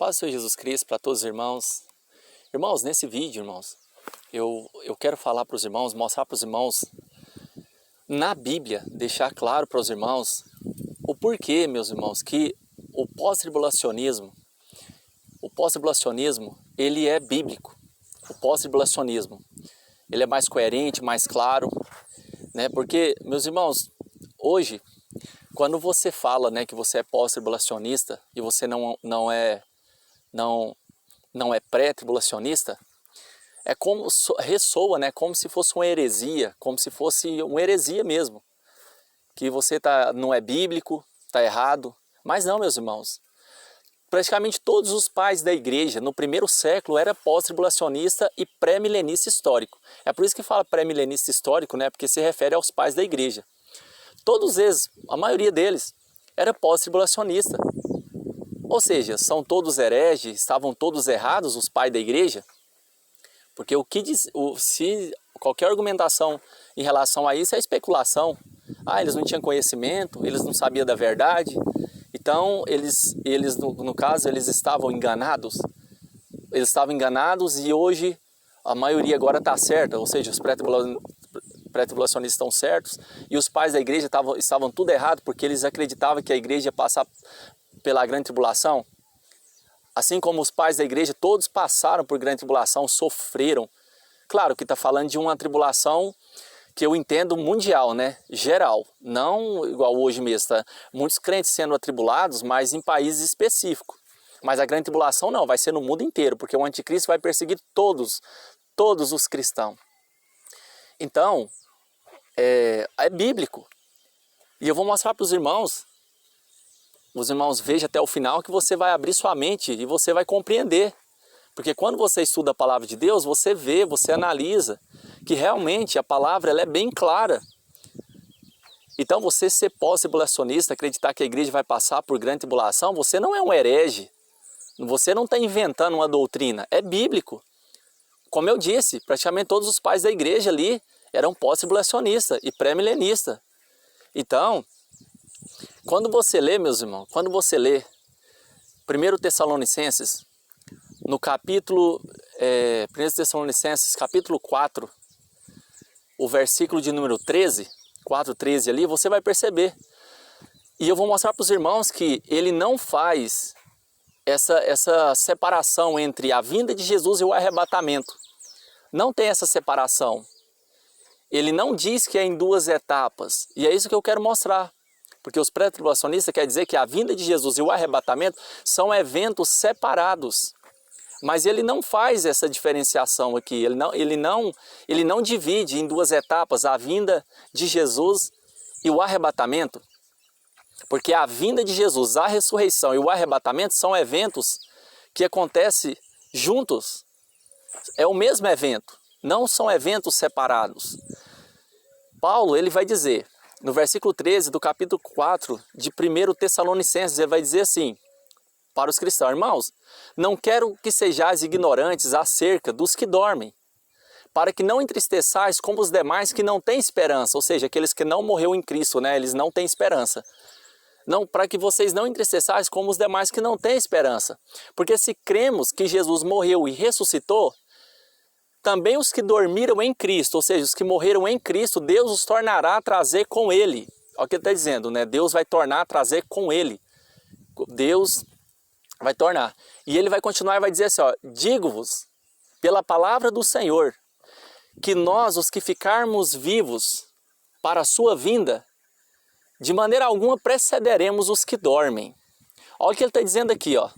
paz do Senhor Jesus Cristo para todos os irmãos. Irmãos, nesse vídeo, irmãos, eu quero falar para os irmãos, mostrar para os irmãos, na Bíblia, deixar claro para os irmãos o porquê, meus irmãos, que o pós-tribulacionismo, ele é bíblico. O pós-tribulacionismo, ele é mais coerente, mais claro, né? Porque, meus irmãos, hoje, quando você fala, né, que você é pós-tribulacionista e você não é pré-tribulacionista, é como ressoa, né, como se fosse uma heresia, mesmo, que você não é bíblico, está errado. Mas não, meus irmãos, praticamente todos os pais da igreja no primeiro século era pós-tribulacionista e pré-milenista histórico. É por isso que fala pré-milenista histórico, né, porque se refere aos pais da igreja. Todos eles, a maioria deles, era pós-tribulacionista. Ou seja, são todos hereges, estavam todos errados os pais da igreja? Porque se qualquer argumentação em relação a isso é especulação. Eles não tinham conhecimento, eles não sabiam da verdade. Então, eles no caso, eles estavam enganados. Eles estavam enganados e hoje a maioria agora está certa. Ou seja, os pré-tribulacionistas estão certos e os pais da igreja estavam tudo errado porque eles acreditavam que a igreja ia passar pela grande tribulação. Assim como os pais da igreja, todos passaram por grande tribulação, sofreram. Claro que está falando de uma tribulação que eu entendo mundial, né? Geral, não igual hoje mesmo, tá? Muitos crentes sendo atribulados, mas em países específicos. Mas a grande tribulação não, vai ser no mundo inteiro, porque o anticristo vai perseguir todos os cristãos. Então, é bíblico. E eu vou mostrar para os irmãos vejam até o final que você vai abrir sua mente e você vai compreender. Porque quando você estuda a palavra de Deus, você vê, você analisa que realmente a palavra ela é bem clara. Então você ser pós-tribulacionista, acreditar que a igreja vai passar por grande tribulação, você não é um herege. Você não está inventando uma doutrina, é bíblico. Como eu disse, praticamente todos os pais da igreja ali eram pós-tribulacionistas e pré-milenistas. Então, quando você lê, meus irmãos, 1 Tessalonicenses, no capítulo, 1 Tessalonicenses, capítulo 4, o versículo de número 13, 4:13 ali, você vai perceber. E eu vou mostrar para os irmãos que ele não faz essa separação entre a vinda de Jesus e o arrebatamento. Não tem essa separação. Ele não diz que é em duas etapas. E é isso que eu quero mostrar. Porque os pré-tribulacionistas quer dizer que a vinda de Jesus e o arrebatamento são eventos separados. Mas ele não faz essa diferenciação aqui. Ele não divide em duas etapas a vinda de Jesus e o arrebatamento. Porque a vinda de Jesus, a ressurreição e o arrebatamento são eventos que acontecem juntos. É o mesmo evento. Não são eventos separados. Paulo, ele vai dizer, no versículo 13 do capítulo 4 de 1 Tessalonicenses, ele vai dizer assim, para os cristãos: irmãos, não quero que sejais ignorantes acerca dos que dormem, para que não entristeçais como os demais que não têm esperança, ou seja, aqueles que não morreram em Cristo, né? Eles não têm esperança. Não, para que vocês não entristeçais como os demais que não têm esperança. Porque se cremos que Jesus morreu e ressuscitou, também os que dormiram em Cristo, ou seja, os que morreram em Cristo, Deus os tornará a trazer com Ele. Olha o que ele está dizendo, né? Deus vai tornar a trazer com Ele. Deus vai tornar. E ele vai continuar e vai dizer assim, ó: digo-vos, pela palavra do Senhor, que nós, os que ficarmos vivos para a sua vinda, de maneira alguma precederemos os que dormem. Olha o que ele está dizendo aqui, ó.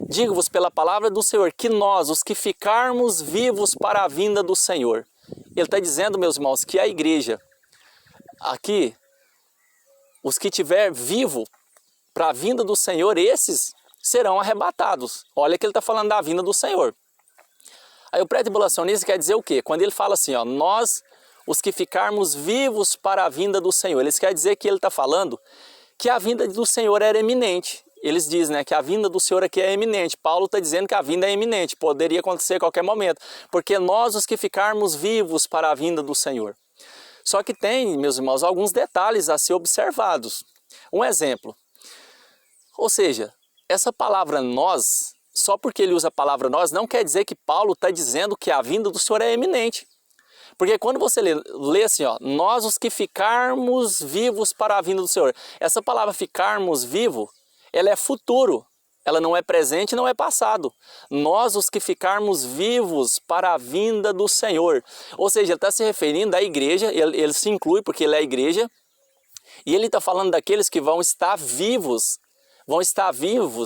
Digo-vos pela palavra do Senhor, que nós, os que ficarmos vivos para a vinda do Senhor. Ele está dizendo, meus irmãos, que a igreja, aqui, os que estiver vivo para a vinda do Senhor, esses serão arrebatados. Olha que ele está falando da vinda do Senhor. Aí o pré-tribulacionista quer dizer o quê? Quando ele fala assim, ó, nós, os que ficarmos vivos para a vinda do Senhor. Eles querem dizer que ele está falando que a vinda do Senhor era eminente. Eles dizem, né, que a vinda do Senhor aqui é eminente. Paulo está dizendo que a vinda é eminente, poderia acontecer a qualquer momento. Porque nós, os que ficarmos vivos para a vinda do Senhor. Só que tem, meus irmãos, alguns detalhes a ser observados. Um exemplo. Ou seja, essa palavra nós, só porque ele usa a palavra nós, não quer dizer que Paulo está dizendo que a vinda do Senhor é iminente. Porque quando você lê assim, ó, nós os que ficarmos vivos para a vinda do Senhor. Essa palavra ficarmos vivo, ela é futuro. Ela não é presente, não é passado. Nós os que ficarmos vivos para a vinda do Senhor. Ou seja, ele está se referindo à igreja, ele se inclui porque ele é a igreja. E ele está falando daqueles que vão estar vivos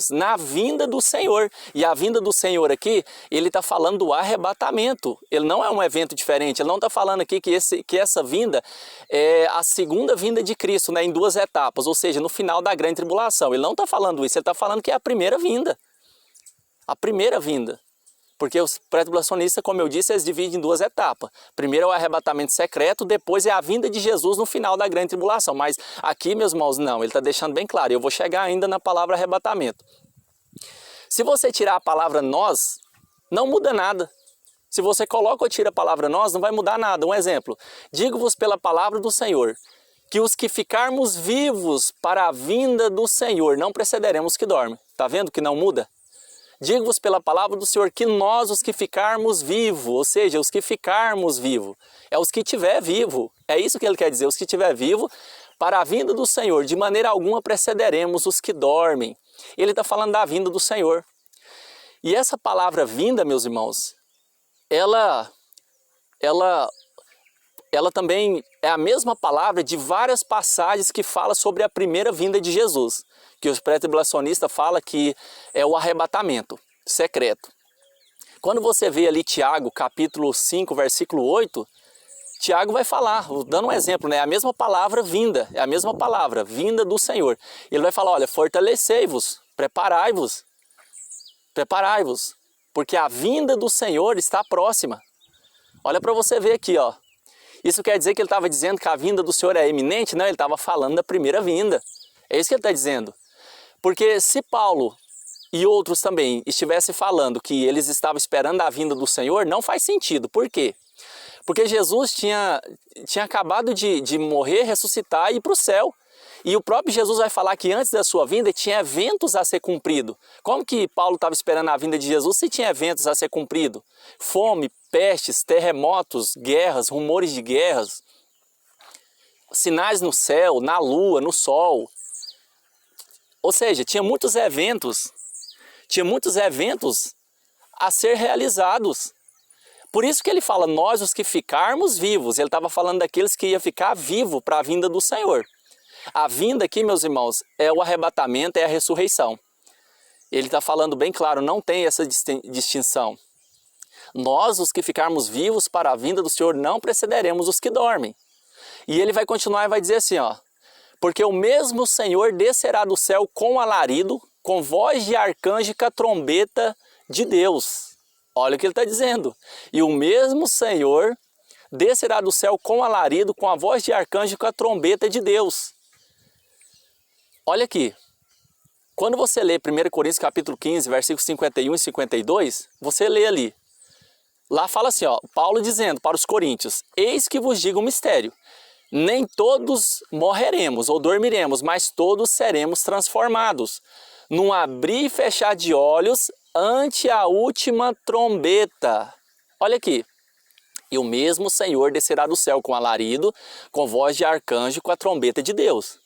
na vinda do Senhor. E a vinda do Senhor aqui, ele está falando do arrebatamento. Ele não é um evento diferente, ele não está falando aqui que essa vinda é a segunda vinda de Cristo, né, em duas etapas, ou seja, no final da grande tribulação. Ele não está falando isso, ele está falando que é a primeira vinda. A primeira vinda. Porque os pré-tribulacionistas, como eu disse, eles dividem em duas etapas. Primeiro é o arrebatamento secreto, depois é a vinda de Jesus no final da grande tribulação. Mas aqui, meus irmãos, não, ele está deixando bem claro. Eu vou chegar ainda na palavra arrebatamento. Se você tirar a palavra nós, não muda nada. Se você coloca ou tira a palavra nós, não vai mudar nada. Um exemplo, digo-vos pela palavra do Senhor, que os que ficarmos vivos para a vinda do Senhor, não precederemos os que dormem. Está vendo que não muda? Digo-vos pela palavra do Senhor que nós, os que ficarmos vivos, ou seja, os que ficarmos vivos, é os que tiver vivo. É isso que ele quer dizer, os que tiver vivo, para a vinda do Senhor, de maneira alguma precederemos os que dormem. Ele está falando da vinda do Senhor. E essa palavra vinda, meus irmãos, ela também é a mesma palavra de várias passagens que fala sobre a primeira vinda de Jesus, que os pré-tribulacionistas falam que é o arrebatamento secreto. Quando você vê ali Tiago, capítulo 5, versículo 8, Tiago vai falar, dando um exemplo, né? A mesma palavra vinda, é a mesma palavra, vinda do Senhor. Ele vai falar, olha, fortalecei-vos, preparai-vos, porque a vinda do Senhor está próxima. Olha para você ver aqui, ó. Isso quer dizer que ele estava dizendo que a vinda do Senhor é iminente? Não, ele estava falando da primeira vinda. É isso que ele está dizendo. Porque se Paulo e outros também estivessem falando que eles estavam esperando a vinda do Senhor, não faz sentido. Por quê? Porque Jesus tinha acabado de morrer, ressuscitar e ir para o céu. E o próprio Jesus vai falar que antes da sua vinda tinha eventos a ser cumprido. Como que Paulo estava esperando a vinda de Jesus se tinha eventos a ser cumprido? Fome, pestes, terremotos, guerras, rumores de guerras, sinais no céu, na lua, no sol. Ou seja, tinha muitos eventos a ser realizados. Por isso que ele fala, nós os que ficarmos vivos. Ele estava falando daqueles que iam ficar vivos para a vinda do Senhor. A vinda aqui, meus irmãos, é o arrebatamento, é a ressurreição. Ele está falando bem claro, não tem essa distinção. Nós, os que ficarmos vivos para a vinda do Senhor, não precederemos os que dormem. E ele vai continuar e vai dizer assim, ó, porque o mesmo Senhor descerá do céu com alarido, com voz de arcanjo e com a trombeta de Deus. Olha o que ele está dizendo. E o mesmo Senhor descerá do céu com alarido, com a voz de arcanjo e com a trombeta de Deus. Olha aqui. Quando você lê 1 Coríntios capítulo 15, versículos 51 e 52, você lê ali. Lá fala assim, ó, Paulo dizendo para os coríntios, eis que vos digo um mistério. Nem todos morreremos ou dormiremos, mas todos seremos transformados. Num abrir e fechar de olhos ante a última trombeta. Olha aqui. E o mesmo Senhor descerá do céu com alarido, com voz de arcanjo, com a trombeta de Deus.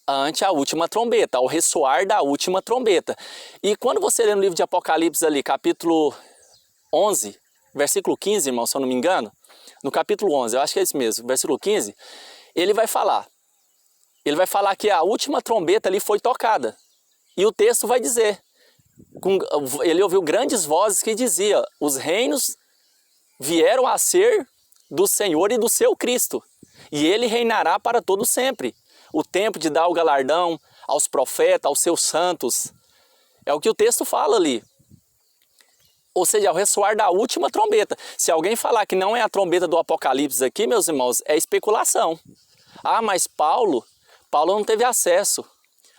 Ante a última trombeta, ao ressoar da última trombeta. E quando você lê no livro de Apocalipse ali, capítulo 11, versículo 15, irmão, se eu não me engano, no capítulo 11, eu acho que é esse mesmo, versículo 15, ele vai falar que a última trombeta ali foi tocada. E o texto vai dizer, ele ouviu grandes vozes que diziam, os reinos vieram a ser do Senhor e do seu Cristo, e ele reinará para todo sempre. O tempo de dar o galardão aos profetas, aos seus santos, é o que o texto fala ali. Ou seja, ao ressoar da última trombeta. Se alguém falar que não é a trombeta do Apocalipse aqui, meus irmãos, é especulação. Ah, mas Paulo não teve acesso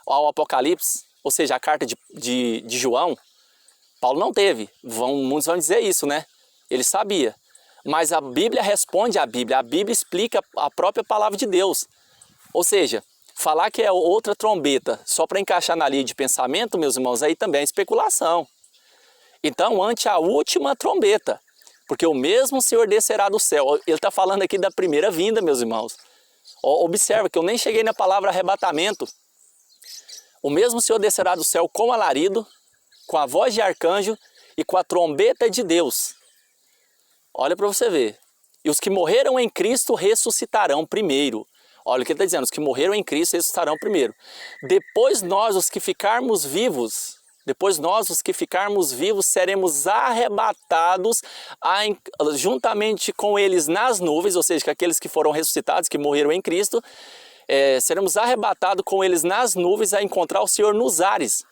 ao Apocalipse, ou seja, a carta de João. Paulo não teve. Muitos vão dizer isso, né? Ele sabia. Mas a Bíblia responde à Bíblia. A Bíblia explica a própria palavra de Deus. Ou seja, falar que é outra trombeta só para encaixar na linha de pensamento, meus irmãos, aí também é especulação. Então, ante a última trombeta, porque o mesmo Senhor descerá do céu. Ele está falando aqui da primeira vinda, meus irmãos. Observa que eu nem cheguei na palavra arrebatamento. O mesmo Senhor descerá do céu com alarido, com a voz de arcanjo e com a trombeta de Deus. Olha para você ver. E os que morreram em Cristo ressuscitarão primeiro. Olha o que ele está dizendo, os que morreram em Cristo ressuscitarão primeiro. Depois nós, os que ficarmos vivos, seremos arrebatados juntamente com eles nas nuvens, ou seja, que aqueles que foram ressuscitados, que morreram em Cristo, seremos arrebatados com eles nas nuvens a encontrar o Senhor nos ares.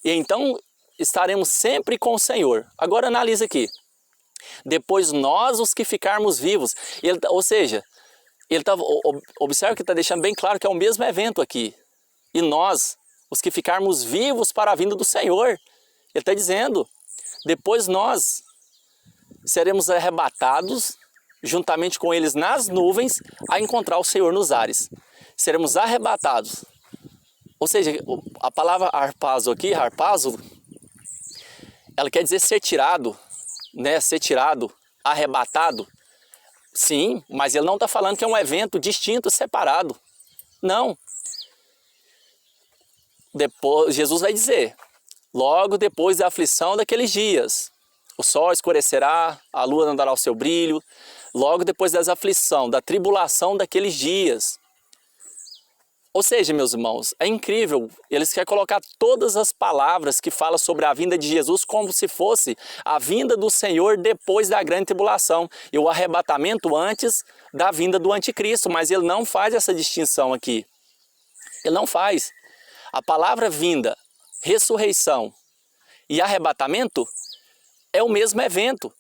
E então estaremos sempre com o Senhor. Agora analisa aqui. Depois nós, os que ficarmos vivos, ou seja, observa que está deixando bem claro que é o mesmo evento aqui. E nós, os que ficarmos vivos para a vinda do Senhor, ele está dizendo, depois nós seremos arrebatados, juntamente com eles nas nuvens, a encontrar o Senhor nos ares. Seremos arrebatados. Ou seja, a palavra harpazo aqui, ela quer dizer ser tirado, né? Ser tirado, arrebatado. Sim, mas ele não está falando que é um evento distinto, separado. Não. Depois, Jesus vai dizer, logo depois da aflição daqueles dias, o sol escurecerá, a lua não dará o seu brilho, logo depois da aflição, da tribulação daqueles dias. Ou seja, meus irmãos, é incrível, eles querem colocar todas as palavras que falam sobre a vinda de Jesus como se fosse a vinda do Senhor depois da grande tribulação e o arrebatamento antes da vinda do anticristo, mas ele não faz essa distinção aqui. Ele não faz. A palavra vinda, ressurreição e arrebatamento é o mesmo evento.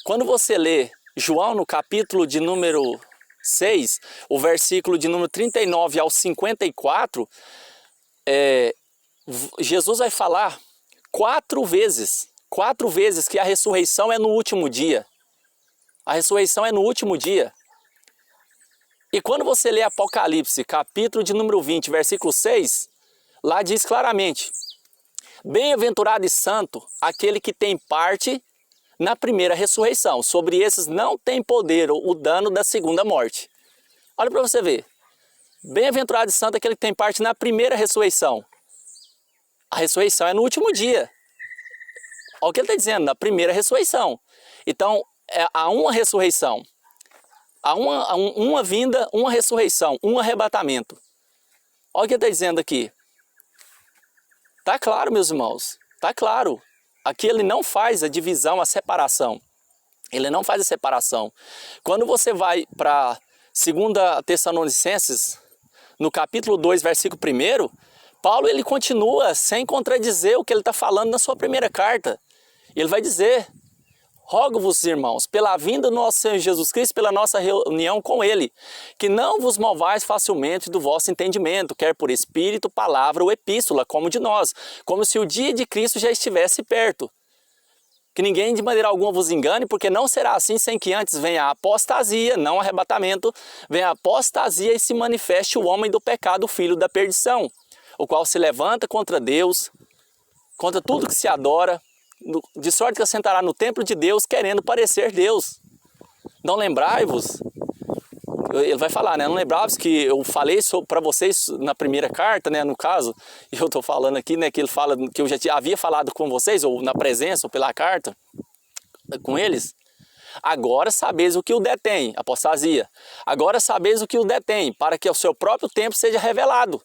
Quando você lê João no capítulo de número 6, o versículo de número 39 ao 54, Jesus vai falar 4 vezes que a ressurreição é no último dia. A ressurreição é no último dia. E quando você lê Apocalipse, capítulo de número 20, versículo 6, lá diz claramente, bem-aventurado e santo aquele que tem parte na primeira ressurreição. Sobre esses não tem poder o dano da segunda morte. Olha para você ver. Bem-aventurado e santo aquele que tem parte na primeira ressurreição. A ressurreição é no último dia. Olha o que ele está dizendo, na primeira ressurreição. Então, há uma ressurreição. Há uma vinda, uma ressurreição, um arrebatamento. Olha o que ele está dizendo aqui. Está claro, meus irmãos. Está claro. Aqui ele não faz a divisão, a separação. Ele não faz a separação. Quando você vai para 2 Tessalonicenses, no capítulo 2, versículo 1, Paulo ele continua sem contradizer o que ele está falando na sua primeira carta. Ele vai dizer, rogo-vos, irmãos, pela vinda do nosso Senhor Jesus Cristo, pela nossa reunião com Ele, que não vos movais facilmente do vosso entendimento, quer por espírito, palavra ou epístola, como de nós, como se o dia de Cristo já estivesse perto. Que ninguém de maneira alguma vos engane, porque não será assim sem que antes venha a apostasia, não arrebatamento, venha a apostasia e se manifeste o homem do pecado, o filho da perdição, o qual se levanta contra Deus, contra tudo que se adora, de sorte que assentará no templo de Deus, querendo parecer Deus. Não lembrai-vos, ele vai falar, né? Não lembrai-vos que eu falei para vocês na primeira carta, né? No caso, e eu estou falando aqui, né? Que ele fala que eu já havia falado com vocês, ou na presença, ou pela carta, com eles. Agora sabeis o que o detém, apostasia. Agora sabeis o que o detém, para que ao seu próprio tempo seja revelado.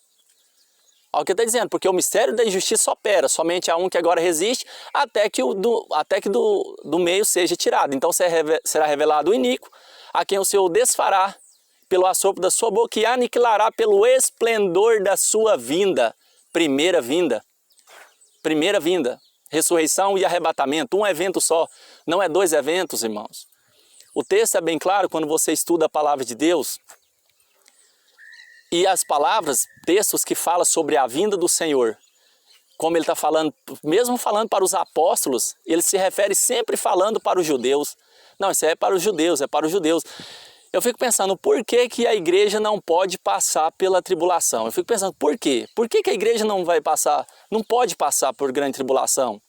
Olha o que está dizendo, porque o mistério da injustiça opera, somente há um que agora resiste, até que do meio seja tirado. Então será revelado o iníquo, a quem o Senhor desfará pelo assopro da sua boca e aniquilará pelo esplendor da sua vinda. Primeira vinda. Primeira vinda. Ressurreição e arrebatamento, um evento só, não é 2 eventos, irmãos. O texto é bem claro quando você estuda a palavra de Deus. E as palavras, textos que falam sobre a vinda do Senhor, como ele está falando, mesmo falando para os apóstolos, ele se refere sempre falando para os judeus. Não, isso é para os judeus, é para os judeus. Eu fico pensando, por que que a igreja não pode passar pela tribulação? Eu fico pensando, por quê? Por que que a igreja não vai passar, não pode passar por grande tribulação?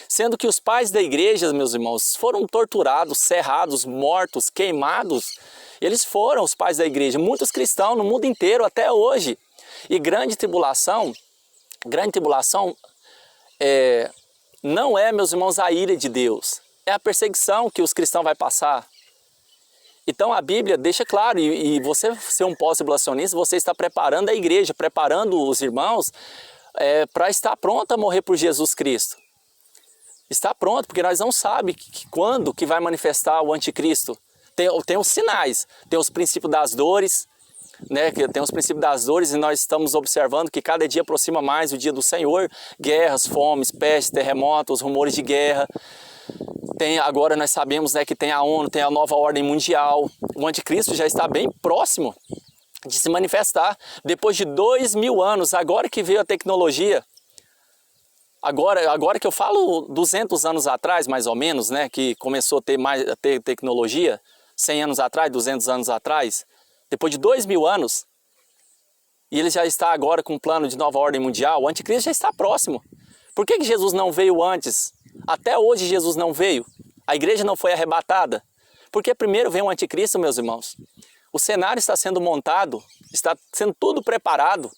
Sendo que os pais da igreja, meus irmãos, foram torturados, serrados, mortos, queimados. Eles foram os pais da igreja, muitos cristãos no mundo inteiro até hoje. E grande tribulação não é, meus irmãos, a ira de Deus. É a perseguição que os cristãos vão passar. Então a Bíblia deixa claro, e você ser um pós-tribulacionista, você está preparando a igreja, preparando os irmãos para estar pronto a morrer por Jesus Cristo. Está pronto, porque nós não sabemos quando que vai manifestar o anticristo. Tem os sinais, tem os princípios das dores, né? Tem os princípios das dores e nós estamos observando que cada dia aproxima mais o dia do Senhor. Guerras, fomes, pestes, terremotos, rumores de guerra. Agora nós sabemos, né, que tem a ONU, tem a nova ordem mundial. O anticristo já está bem próximo de se manifestar. Depois de 2000 anos, agora que veio a tecnologia, agora que eu falo 200 anos atrás, mais ou menos, né, que começou a ter tecnologia, 100 anos atrás, 200 anos atrás, depois de 2000 anos, e ele já está agora com um plano de nova ordem mundial, o anticristo já está próximo. Por que Jesus não veio antes? Até hoje Jesus não veio. A igreja não foi arrebatada. Porque primeiro vem o anticristo, meus irmãos. O cenário está sendo montado, está sendo tudo preparado.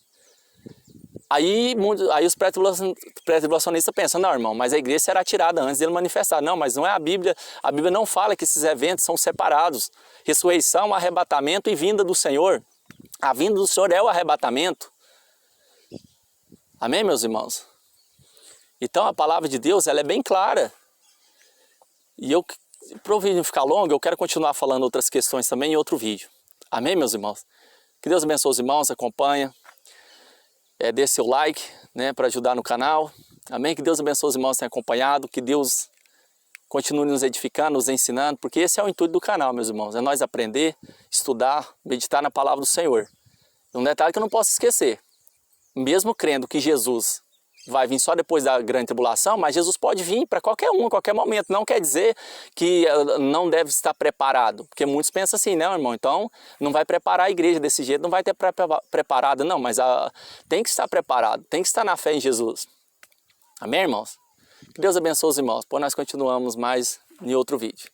Aí os pré-tribulacionistas pensam, não, irmão, mas a igreja será tirada antes dele manifestar. Não, mas não é a Bíblia. A Bíblia não fala que esses eventos são separados. Ressurreição, arrebatamento e vinda do Senhor. A vinda do Senhor é o arrebatamento. Amém, meus irmãos? Então a palavra de Deus, ela é bem clara. E para o vídeo não ficar longo, eu quero continuar falando outras questões também em outro vídeo. Amém, meus irmãos? Que Deus abençoe os irmãos, acompanha. Dê seu like, né, para ajudar no canal. Amém? Que Deus abençoe os irmãos que têm acompanhado. Que Deus continue nos edificando, nos ensinando. Porque esse é o intuito do canal, meus irmãos. É nós aprender, estudar, meditar na palavra do Senhor. Um detalhe que eu não posso esquecer. Mesmo crendo que Jesus vai vir só depois da grande tribulação, mas Jesus pode vir para qualquer um, a qualquer momento. Não quer dizer que não deve estar preparado. Porque muitos pensam assim, não, irmão, então não vai preparar a igreja desse jeito, não vai ter preparado. Não, mas tem que estar preparado, tem que estar na fé em Jesus. Amém, irmãos? Que Deus abençoe os irmãos. Depois nós continuamos mais em outro vídeo.